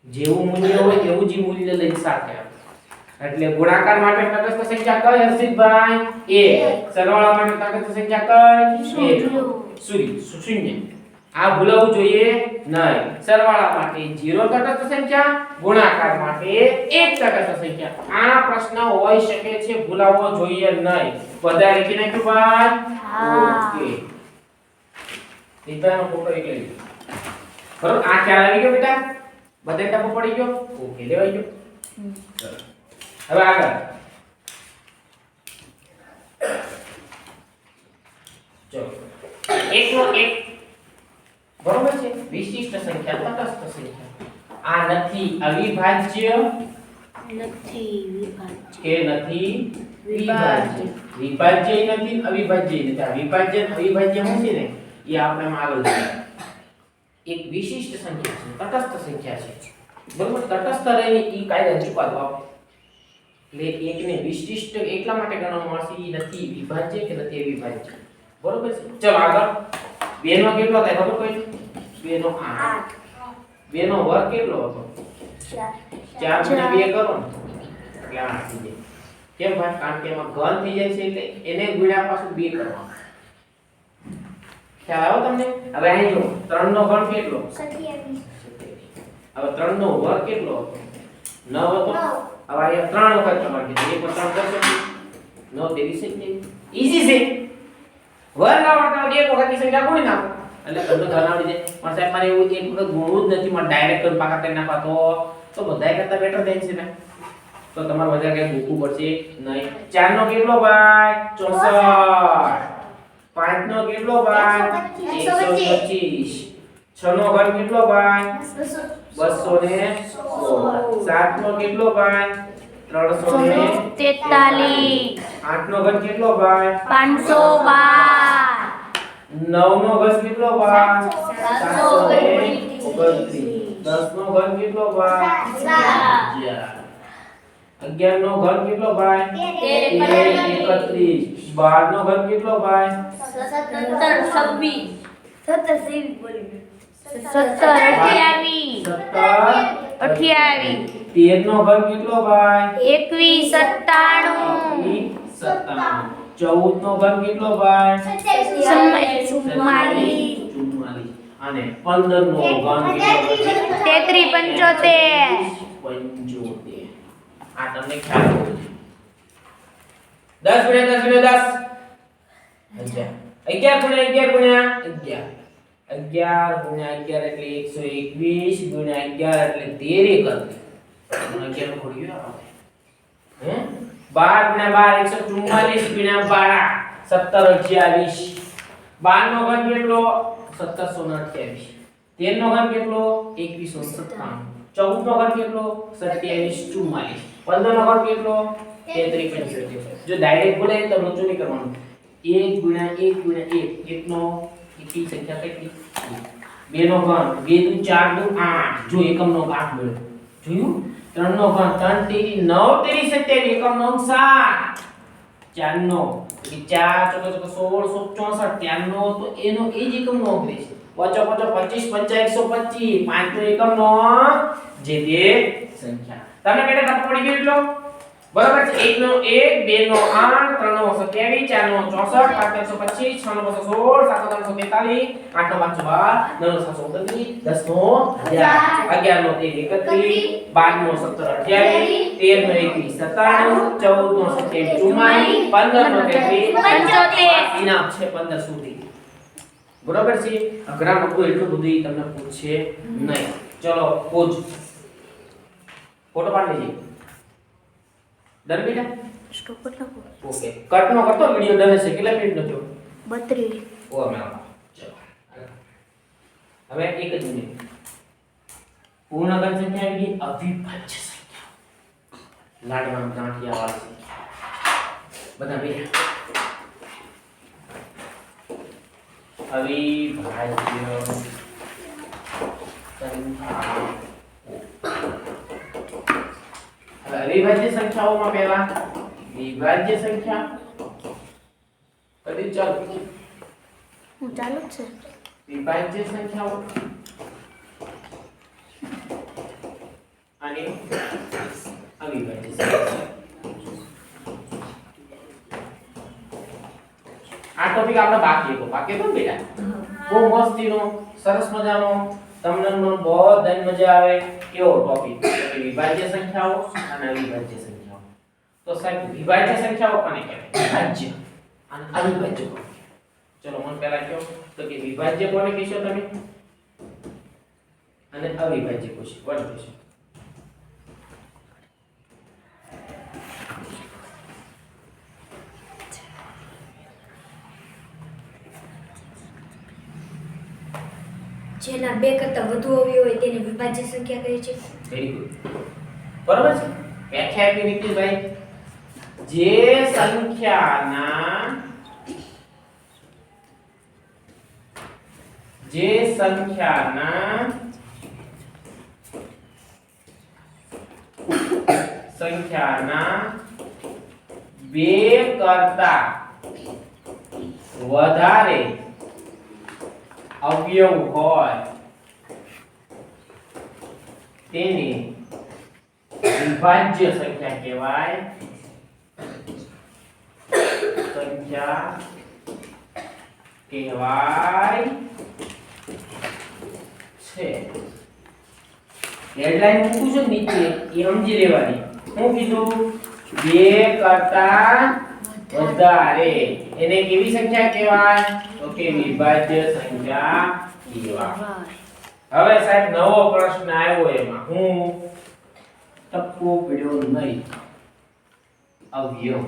જેવું મૂલ્ય હોય એવું જ મૂલ્ય લઈ સાથે એટલે ગુણાકાર માટે તટસ્થ સંખ્યા કઈ હર્ષિતભાઈ 1 સરવાળા માટે તટસ્થ સંખ્યા કઈ 1 શૂન્ય આ ભૂલવું જોઈએ નહીં સરવાળા માટે 0 તટસ્થ સંખ્યા ગુણાકાર માટે 1 તટસ્થ સંખ્યા આ પ્રશ્ન હોઈ શકે છે ભૂલવો જોઈએ નહીં બધા લખી નાખ્યું ભાઈ ઓકે દીપાનો ફોટો એક લઈ બરોબર આ ખ્યાલ આવી ગયો બેટા બધે ટપો પડી ગયો ઓકે લેવાઈ ગયો હવે આગળ ચલો એકનો એક બરોબર છે વિશિષ્ટ સંખ્યા તટસ્થ સંખ્યા આ નથી અવિભાજ્ય કે નથી વિભાજ્ય વિભાજ્ય નથી અવિભાજ્ય નથી આ વિભાજ્ય અવિભાજ્ય શું છે ને એ આપણે આગળ જોઈએ એક વિશિષ્ટ સંખ્યા છે તટસ્થ સંખ્યા છે બરોબર તટસ્થ રહીને ઈ કાયદા ચુકાદો આપે એટલે એકને વિશિષ્ટ એટલા માટે ગણવામાં આવશે ઈ નથી વિભાજ્ય કે નથી અવિભાજ્ય બરોબર છે ચલો આગળ 2 નો કેટલો થાય ખબર કોઈ 2 નો 8 2 નો વર્ગ કેટલો હતો 4 ને 2 કરો ને એટલે 8 થઈ જાય કેમ ભાઈ કારણ કે એમાં ઘન થઈ જાય છે એટલે એને ગુણ્યા પાછું 2 કરવાનું ખ્યાલ આવો તમને હવે અહીં જો 3 નો ઘન કેટલો 27 હવે 3 નો વર્ગ કેટલો હતો 9 હતો હવે અહીંયા 3 વખત તમારે કીધું 1 પર 3 કરશો 9 તેરી છે ઈઝી છે વર્ગ આવડતા હોય એક વખતની સંખ્યા ગુણી નાખો એટલે તમને ગણાવડી દે પણ સાહેબ મારે એવું એક વખત ગુણવું જ નથી મારે ડાયરેક્ટ કરી પાકા કરી નાખવા તો બધાય કરતા બેટર થાય છે ને તો તમારે વધારે કઈ મૂકવું પડશે નહીં 4 નો કેટલો ભાઈ 64 5 નો કેટલો ભાઈ 125 6 નો ઘન કેટલો ભાઈ 216 7 નો કેટલો ભાઈ 343 8 નો ઘન કેટલો ભાઈ 512 9 નો ઘન કેટલો ભાઈ 729 10 નો ઘન કેટલો ભાઈ 11 નો ઘન કેટલો ભાઈ 31 12 નો ઘન કેટલો ભાઈ 13 નો ઘન કેટલો ભાઈ 21 14 નો ઘન કેટલો ભાઈ 97 અને 15 નો ઘન કેટલો 33 75 આ તમને ખ્યાલ હોવો જોઈએ 10 ગુણ્યા 10 ગુણ્યા 10 11 ગુણ્યા 11 11 ગુણ્યા 11 એટલે 11 ગુણ્યા 11 એટલે 13 11 ખોડી ગયો હે 12 ગુણ્યા 12 144 ગુણ્યા 12 17 28 12 નો ઘન કેટલો 1728 13 નો ઘન કેટલો 2197 14 નો ઘન કેટલો 2744 15 નો ઘન કેટલો 33 75 જો ડાયરેક્ટ બોલે તો લોચો નહીં કરવાનો 1 ગુણ્યા 1 ગુણ્યા 1 1 નો એકી સંખ્યા કેટલી 2 નો ઘન 2 દુ 4 દુ 8 જો એકમ નો ભાગ મળ્યો જોયું 3 નો ઘન 3 તેરી 9 તેરી 27 એકમ નો 7 4 નો 4 ચોકો 1664 4 નો તો એનો એ જ એકમ નો અંક છે 5 25 125 5 નો એકમ નો જે તે સંખ્યા તમને બેટા ખબર પડી ગઈ એટલો બરાબર છે 1 નો 1 2 નો 8 3 નો 27 4 નો 64 5 નો 125 6 નો 216 7 નો 343 8 નો 512 9 નો 729 10 નો 11 નો 31 12 નો 17 28 13 નો 21 97 14 નો 27 44 15 નો 33 75 ઇનામ છે 15 સુધી બરાબર છે અઘરા લોકો એટલું બધું તમને પૂછે નહીં ચલો પૂછ ફોટો પાડ લેજે ડન બેટા સ્ટોપ પર લખો ઓકે કટ નો કરતો વિડિયો ડન છે કેટલા મિનિટ નો થયો 32 ઓ મે ચલો હવે એક જ મિનિટ પૂર્ણાંક સંખ્યા આવી ગઈ અવિભાજ્ય સંખ્યા લાડવા ગાંઠિયા વાળી બધા બેટા અવિભાજ્ય સંખ્યા અવિભાજ્ય સંખ્યાઓમાં પહેલા વિભાજ્ય સંખ્યા કદી ચાલો હું ચાલુ જ છે વિભાજ્ય સંખ્યાઓ અને અવિભાજ્ય સંખ્યાઓ આ ટોપિક આપણે બાકી હતો બેટા બહુ મસ્તીનો સરસ મજાનો તમને બહુ મજા આવે કેવો ટોપિક વિભાજ્ય સંખ્યાઓ અને અવિભાજ્ય સંખ્યાઓ તો સાહેબ વિભાજ્ય સંખ્યાઓ કોને કહેવાય વિભાજ્ય અને અવિભાજ્ય કોને ચલો મને પહેલા કહો તો કે વિભાજ્ય કોને કહેશો તમે અને અવિભાજ્ય કોને કહેશો જેના બે કરતા વધુ અવયવ હોય તેને વિભાજ્ય સંખ્યા કહે છે વેરી ગુડ બરાબર છે વ્યાખ્યા આપી નીતિશભાઈ જે સંખ્યાના બે કરતા વધારે અવયવ હોય તેને વિભાજ્ય સંખ્યા કહેવાય છે હેડલાઈન મૂકું છું નીચે એ સમજી લેવાની હું કીધું 2 કરતા વધારે એને કેવી સંખ્યા કહેવાય તો કે વિભાજ્ય સંખ્યા કહેવાય હવે સાહેબ નવો પ્રશ્ન આવ્યો એમાં હું ટપકો પડ્યો નહીં અવયવ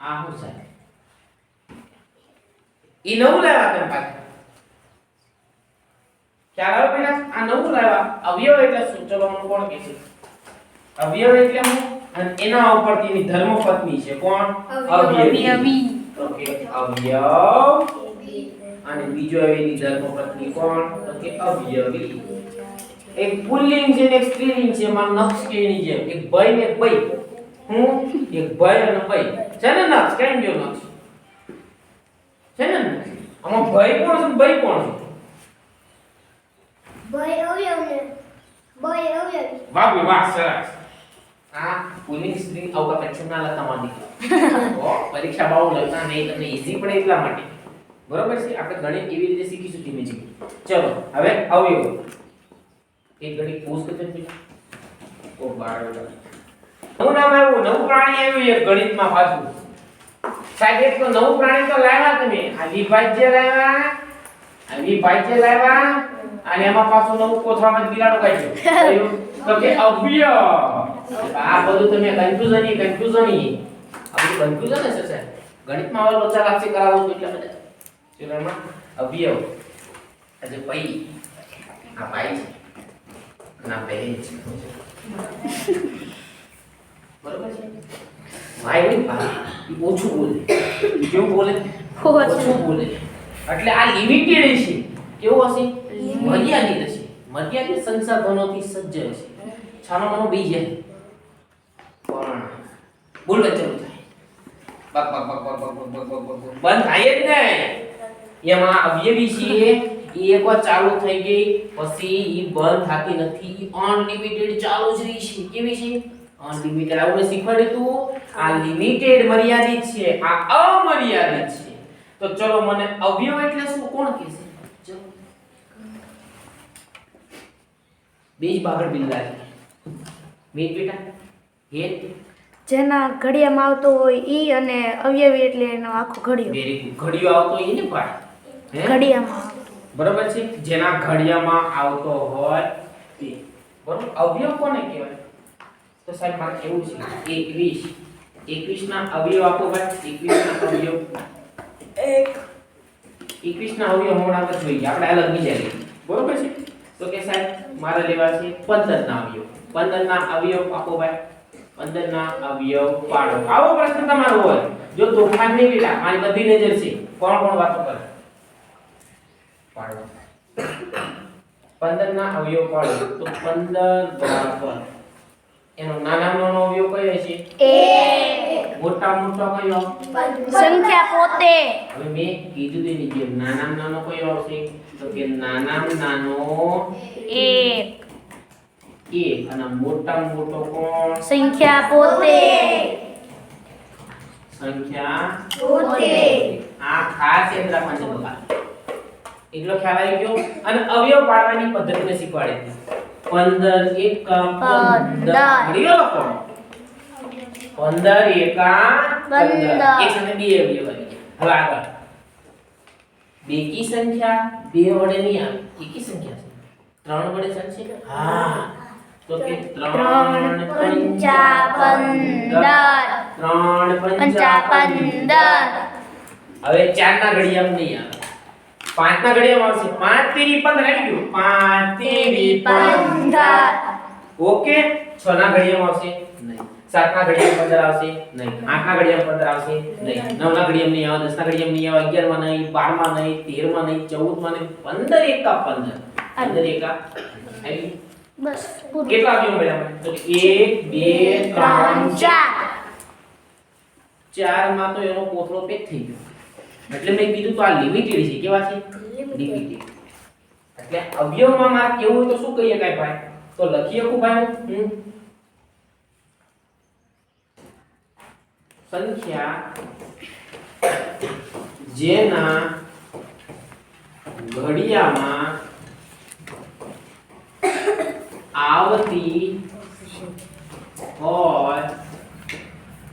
આ શું સાહેબ ઈ નવું લાવ્યા તમે પાછા ખ્યાલ આવે પેલા આ નવું લાવ્યા અવયવ એટલે શું ચલો મને કોણ કહે છે અવયવ એટલે હું અને એના ઉપરથી એની ધર્મપત્ની છે કોણ અવયવી ઓકે અવયવ અને બીજો એની ધર્મપત્ની કોણ તો કે અવયવી એક પુલ્લિંગ છે ને એક સ્ત્રીલિંગ છે માં નક્ષ કે એની જેમ એક ભય ને એક ભય હું એક ભય અને ભય છે ને નક્ષ કેમ જો નક્ષ છે ને આમાં ભય કોણ છે ભય કોણ છે ભય અવયવ ને ભય અવયવ વાહ વાહ સરસ આ પુલ્લિંગ સ્ત્રી આવકા પરીક્ષા લખતા માંડી ઓ પરીક્ષા બહુ લખતા નહીં તમને ઈઝી પડે એટલા માટે બરોબર છે આપણે ગણિત કેવી રીતે શીખીશું ધીમે ધીમે ચલો હવે અવયવ એક ગણિત પૂછ કે છે ઓ બાળક નવું નામ આવ્યું નવું પ્રાણી આવ્યું એક ગણિતમાં પાછું સાહેબ એક તો નવું પ્રાણી તો લાવ્યા તમે આ વિભાજ્ય લાવ્યા અને એમાં પાછું નવું કોથળામાં બિલાડો કાઢ્યો તો કે અવયવ આ બધું તમે કન્ફ્યુઝન આ બધું કન્ફ્યુઝન હશે સાહેબ ગણિતમાં હવે લોચા લાગશે કરાવો તો એટલે બધા ચલો એમાં અવયવ આજે પઈ આ પાઈ છે ના બહેન છે બરોબર છે ભાઈ નહીં ભાઈ ઓછું બોલે કેવું બોલે ઓછું બોલે એટલે આ લિમિટેડ છે કેવું હશે મર્યાદિત હશે મર્યાદિત સંસાધનોથી સજ્જ હશે છાનો માનો બી જાય પણ બોલવા ચાલુ થાય buck buck buck buck buck buck buck બંધ થાય જ નહીં એમાં અવયવી છે એ એકવાર ચાલુ થઈ ગઈ પછી ઈ બંધ થતી નથી અનલિમિટેડ ચાલુ જ રહી છે કેવી છે અનલિમિટેડ આપણે શીખવાડ્યું તું આ લિમિટેડ મર્યાદિત છે આ અમર્યાદિત છે તો ચલો મને અવયવ એટલે શું કોણ કહેશે ચલો બેજ બાગડ બિલ્લા મેં બેટા હે જેના ઘડિયામાં આવતો હોય ઈ અને અવયવી એટલે એનો આખો ઘડિયો વેરી ગુડ ઘડિયો આવતો હોય ને ભાઈ હે ઘડિયામાં બરોબર છે જેના ઘડિયામાં આવતો હોય તે બરોબર અવયવ કોને કહેવાય તો સાહેબ મારે કેવું છે 21 ના અવયવ આપો ભાઈ 21 ના અવયવ 21 ના અવયવ હમણાં આપણે જોઈએ આપણે અલગ બીજા લઈએ બરોબર છે તો કે સાહેબ મારે લેવા છે 15 ના અવયવ 15 ના અવયવ આપો ભાઈ 15 ના અવયવ પાડો આવો પ્રશ્ન તમારો હોય જો તોફાન નહીં બેટા મારી બધી નજર છે કોણ કોણ વાતો કરે પાડો 15 ના અવયવ પાડો તો 15 બરાબર એનો નાનામાં નાનો અવયવ કયો છે 1 મોટા મોટો કયો સંખ્યા પોતે હવે મેં કીધું તેની જેમ નાનામાં નાનો કયો આવશે તો કે નાનામાં નાનો 1 અને મોટામાં મોટો કોણ સંખ્યા પોતે સંખ્યા પોતે આ ખાસ યાદ રાખવાનું બકા એટલો ખ્યાલ આવી ગયો અને અવયવ પાડવાની પદ્ધતિને શીખવાડી 15 એકા 15 મળી ગયો લખો 15 એકા 15 એક સાથે બે અવયવ આવી ગયા હવે આગળ બેકી સંખ્યા બે વડે નહીં આવે એકી સંખ્યા છે ત્રણ વડે ચાલશે હા તો કે 3 પંચા 15 3 પંચા 15 હવે 4 ના ઘડિયામાં નહીં આવે 5 ના ઘડિયામાં આવશે 5 તેરી 15 આવી ગયું 5 તેરી 15 ઓકે 6 ના ઘડિયામાં આવશે નહીં 7 ના ઘડિયામાં 15 આવશે નહીં 8 ના ઘડિયામાં 15 આવશે નહીં 9 ના ઘડિયામાં નહીં આવે 10 ના ઘડિયામાં નહીં આવે 11 માં નહીં 12 માં નહીં 13 માં નહીં 14 માં નહીં 15 એકા 15 15 એકા આવી બસ કેટલા આવ્યો મળ્યા તો 1 2 3 4 માં તો એનો કોથળો પેક થઈ ગયો એટલે મેં કીધું તો આ લિમિટેડ છે કેવા છે લિમિટેડ એટલે અવયવમાં માર કેવું હોય તો શું કહીએ કાઈ ભાઈ તો લખીએ કો ભાઈ સંખ્યા જેના ઘડિયામાં આવતી હોય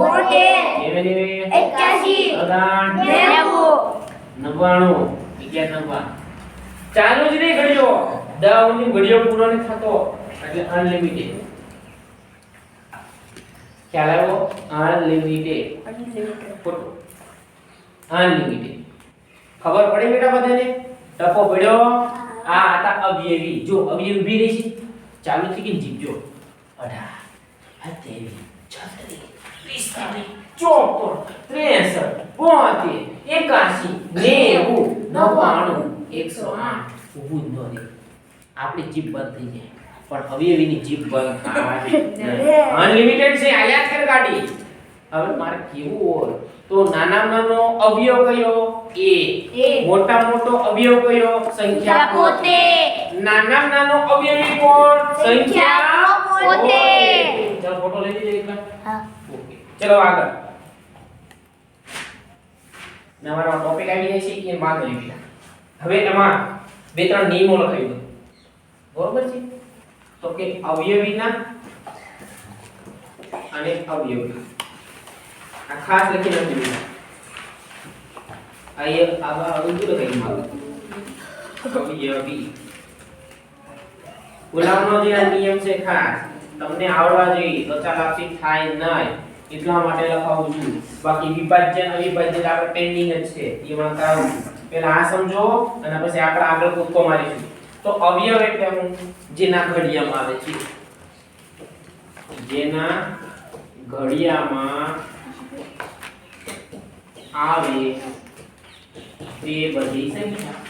બોતેર, નેવે, 81, અગાણ, 90, 99, 91. ચાલુ જ નહીં ઘડીઓ 10 ની ઘડીઓ પૂરો નહીં થતો એટલે અનલિમિટેડ. ખ્યાલ આવ્યો? અનલિમિટેડ. ખોટું. અનલિમિટેડ. ખબર પડી બેટા બધાને? ટપો પડ્યો? આ હતા અવયવી. જો અવયવી ઊભી રહી છે. ચાલુ થી કે જીપજો 18 23 36 45 54 63 72 81 90 108 ઊભું ન રહે આપણી જીભ બંધ થઈ જાય પણ અવયવીની જીભ બંધ થવાની અનલિમિટેડ છે આ યાદ કર ગાડી હવે મારે કેવું હોય તો નાનામાં નાનો અવયવ કયો a મોટા મોટો અવયવ કયો સંખ્યા પોતે નાનામાં નાનો અવયવી કોણ સંખ્યા પોતે ચલો ફોટો લઈ લીધો એકલા હા ઓકે ચલો આગળ નવાનો ટોપિક આવી જાય છે કે વાત લઈ લીધા હવે એમાં બે ત્રણ નિયમો લખાઈ દો બરોબર છે તો કે અવયવીના અને અવયવી આ ખાસ લખી નાખજો આ અવયવી લખાઈ મારો અવયવી ગુલામનો જે આ નિયમ છે ખાસ તમને આવડવા જોઈએ તો ચાલાકી થાય નહીં એટલા માટે લખાવું છું બાકી વિભાજ્ય અને અવિભાજ્ય આપણે પેન્ડિંગ જ છે એમાં કરાવું પહેલા આ સમજો અને પછી આપણે આગળ કૂદકો મારીશું તો અવયવ એટલે હું જેના ઘડિયામાં આવે છે જેના ઘડિયામાં આવે તે બધી સંખ્યા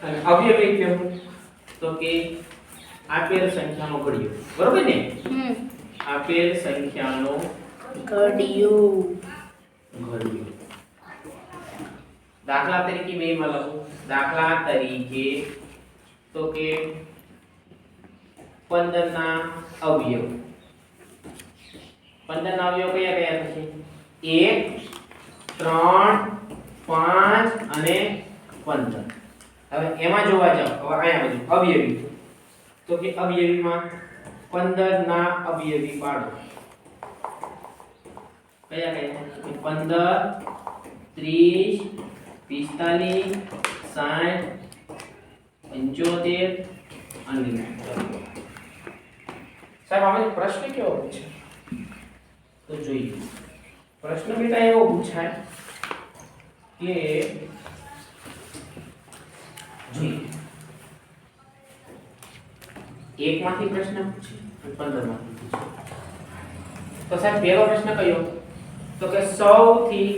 અને અવયવ એટલે તો કે આપેલ સંખ્યાનો ઘડિયો બરોબર ને આપેલ સંખ્યાનો ઘડિયો દાખલા તરીકે બે માં લખો દાખલા તરીકે તો કે 15 ના અવયવ 15 ના અવયવ કયા કયા થશે 1 3 5 અને 15 હવે એમાં જોવા જાવ હવે અહીંયા બધું અવયવી તો કે અવયવીમાં 15 ના અવયવી પાડો કયા કયા 15 30 45 60 75 અને સાહેબ આપણે પ્રશ્ન કેવો છે તો જોઈએ પ્રશ્ન બેટા એવો પૂછાય કે જોઈએ એક માંથી પ્રશ્ન પૂછે અને 15 માંથી પૂછે તો સાહેબ પહેલો પ્રશ્ન કયો તો કે સૌથી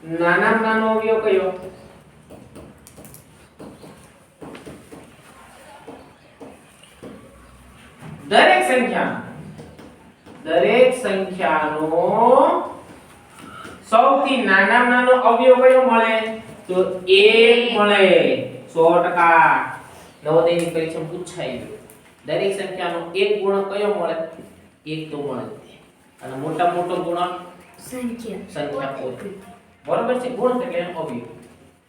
નાનામાં નાનો અવયવ કયો દરેક સંખ્યાનો સૌથી નાનામાં નાનો અવયવ કયો મળે તો 1 મળે 100% નવોદયની પરીક્ષામાં પૂછાય દરેક સંખ્યાનો એક ગુણક કયો મળે 1 તો મળે અને મોટા મોટો ગુણક સંખ્યા પોતે બરોબર છે ગુણક એટલે એનો અવયવ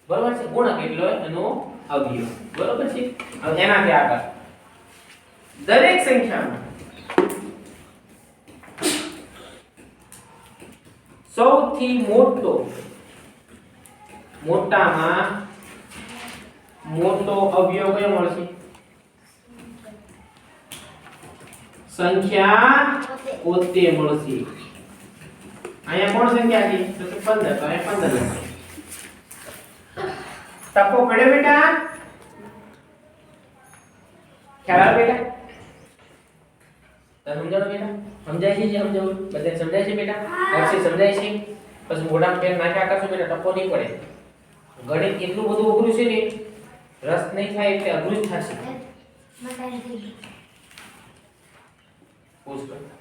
બરોબર છે ગુણક એટલે એનો અવયવ બરોબર છે હવે એનાથી આગળ દરેક સંખ્યામાં સૌથી મોટામાં મોટો અવયવ કયો મળશે સંખ્યા પોતે મળશે અહીંયા કોણ સંખ્યા છે તો 15 તો અહીંયા 15 લખો તપો પડ્યો બેટા ખ્યાલ આવે બેટા તને સમજાણો બેટા સમજાય છે જે સમજાવું બધે સમજાય છે બેટા અક્ષય સમજાય છે પછી મોઢામાં પેન નાખ્યા કરશો બેટા ટપો નહીં પડે ગણિત એટલું બધું અઘરું છે ને રસ નહીં થાય એટલે અઘરું જ થશે પૂછ